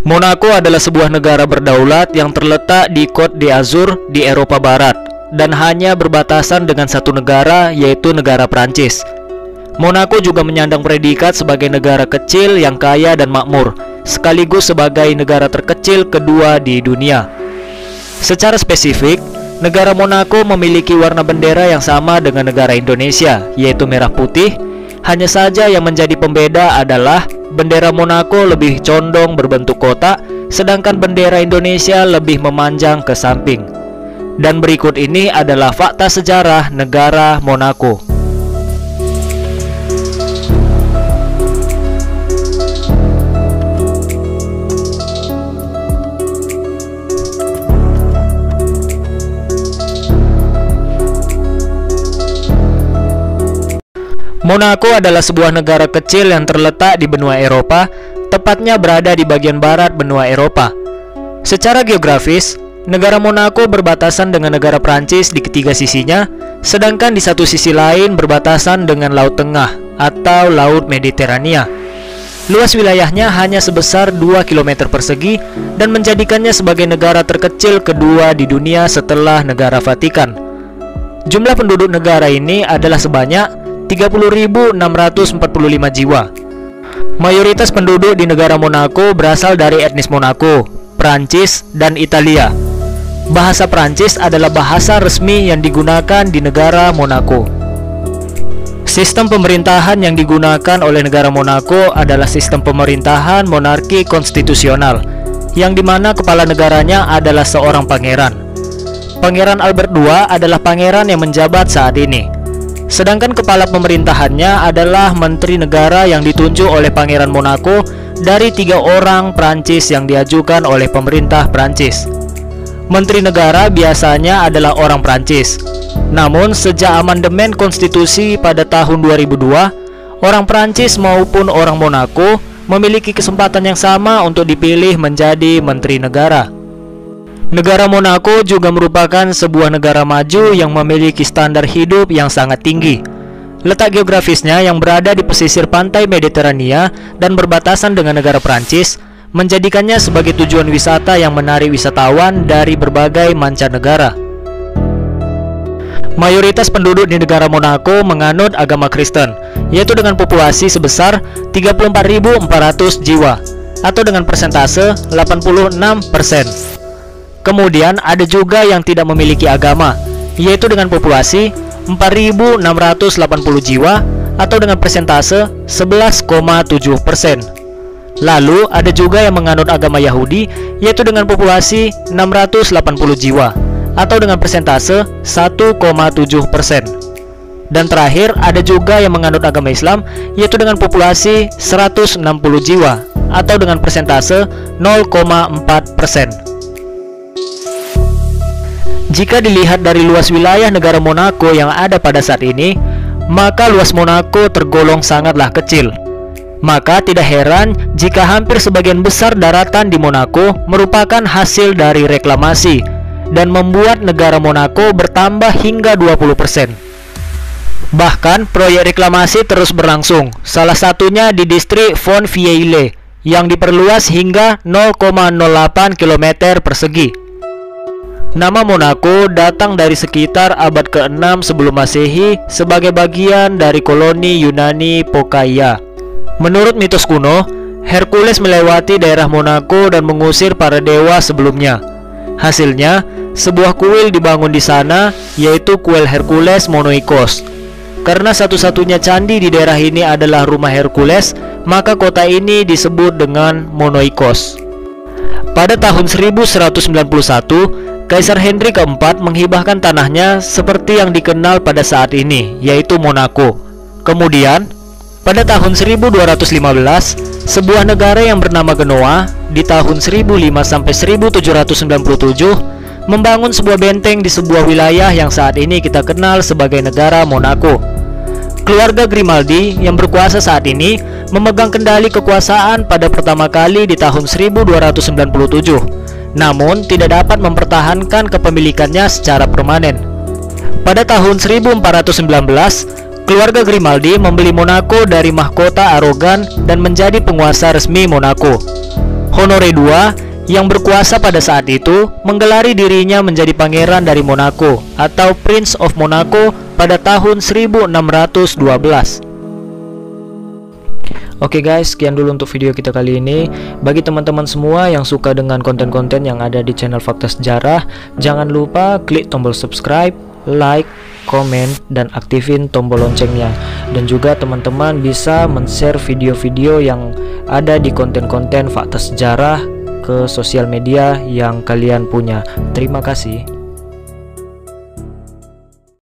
Monaco adalah sebuah negara berdaulat yang terletak di Côte d'Azur di Eropa Barat dan hanya berbatasan dengan satu negara, yaitu negara Prancis. Monaco juga menyandang predikat sebagai negara kecil yang kaya dan makmur, sekaligus sebagai negara terkecil kedua di dunia. Secara spesifik, negara Monaco memiliki warna bendera yang sama dengan negara Indonesia, yaitu merah putih. Hanya saja yang menjadi pembeda adalah bendera Monaco lebih condong berbentuk kotak, sedangkan bendera Indonesia lebih memanjang ke samping. Dan berikut ini adalah fakta sejarah negara Monaco. Monaco adalah sebuah negara kecil yang terletak di benua Eropa, tepatnya berada di bagian barat benua Eropa. Secara geografis, negara Monaco berbatasan dengan negara Prancis di ketiga sisinya, sedangkan di satu sisi lain berbatasan dengan Laut Tengah atau Laut Mediterania. Luas wilayahnya hanya sebesar 2 km persegi dan menjadikannya sebagai negara terkecil kedua di dunia setelah negara Vatikan. Jumlah penduduk negara ini adalah sebanyak 30.645 jiwa. Mayoritas penduduk di negara Monaco berasal dari etnis Monaco, Prancis, dan Italia. Bahasa Prancis adalah bahasa resmi yang digunakan di negara Monaco. Sistem pemerintahan yang digunakan oleh negara Monaco adalah sistem pemerintahan monarki konstitusional, yang dimana kepala negaranya adalah seorang pangeran. Pangeran Albert II adalah pangeran yang menjabat saat ini. Sedangkan kepala pemerintahannya adalah menteri negara yang ditunjuk oleh Pangeran Monaco dari 3 orang Prancis yang diajukan oleh pemerintah Prancis. Menteri negara biasanya adalah orang Prancis. Namun sejak amandemen konstitusi pada tahun 2002, orang Prancis maupun orang Monaco memiliki kesempatan yang sama untuk dipilih menjadi menteri negara. Negara Monaco juga merupakan sebuah negara maju yang memiliki standar hidup yang sangat tinggi. Letak geografisnya yang berada di pesisir pantai Mediterania dan berbatasan dengan negara Prancis menjadikannya sebagai tujuan wisata yang menarik wisatawan dari berbagai mancanegara. Mayoritas penduduk di negara Monaco menganut agama Kristen, yaitu dengan populasi sebesar 34.400 jiwa atau dengan persentase 86%. Kemudian ada juga yang tidak memiliki agama, yaitu dengan populasi 4.680 jiwa atau dengan persentase 11,7%. Lalu ada juga yang menganut agama Yahudi, yaitu dengan populasi 680 jiwa atau dengan persentase 1,7%. Dan terakhir ada juga yang menganut agama Islam, yaitu dengan populasi 160 jiwa atau dengan persentase 0,4%. Jika dilihat dari luas wilayah negara Monaco yang ada pada saat ini, maka luas Monaco tergolong sangatlah kecil. Maka tidak heran jika hampir sebagian besar daratan di Monaco merupakan hasil dari reklamasi dan membuat negara Monaco bertambah hingga 20%. Bahkan proyek reklamasi terus berlangsung, salah satunya di distrik Fontvieille yang diperluas hingga 0,08 km persegi. Nama Monaco datang dari sekitar abad ke-6 sebelum Masehi sebagai bagian dari koloni Yunani Phocaea. Menurut mitos kuno, Hercules melewati daerah Monaco dan mengusir para dewa sebelumnya. Hasilnya, sebuah kuil dibangun di sana, yaitu kuil Hercules Monoikos. Karena satu-satunya candi di daerah ini adalah rumah Hercules, maka kota ini disebut dengan Monoikos. Pada tahun 1191, Kaisar Henry keempat menghibahkan tanahnya seperti yang dikenal pada saat ini, yaitu Monaco. Kemudian, pada tahun 1215, sebuah negara yang bernama Genoa di tahun 1005-1797 membangun sebuah benteng di sebuah wilayah yang saat ini kita kenal sebagai negara Monaco. Keluarga Grimaldi yang berkuasa saat ini memegang kendali kekuasaan pada pertama kali di tahun 1297. Namun tidak dapat mempertahankan kepemilikannya secara permanen. Pada tahun 1419, keluarga Grimaldi membeli Monaco dari mahkota Aragon dan menjadi penguasa resmi Monaco. Honore II yang berkuasa pada saat itu menggelari dirinya menjadi pangeran dari Monaco atau Prince of Monaco pada tahun 1612. Oke guys, sekian dulu untuk video kita kali ini. Bagi teman-teman semua yang suka dengan konten-konten yang ada di channel Fakta Sejarah, jangan lupa klik tombol subscribe, like, komen, dan aktifin tombol loncengnya. Dan juga teman-teman bisa men-share video-video yang ada di konten-konten Fakta Sejarah ke sosial media yang kalian punya. Terima kasih.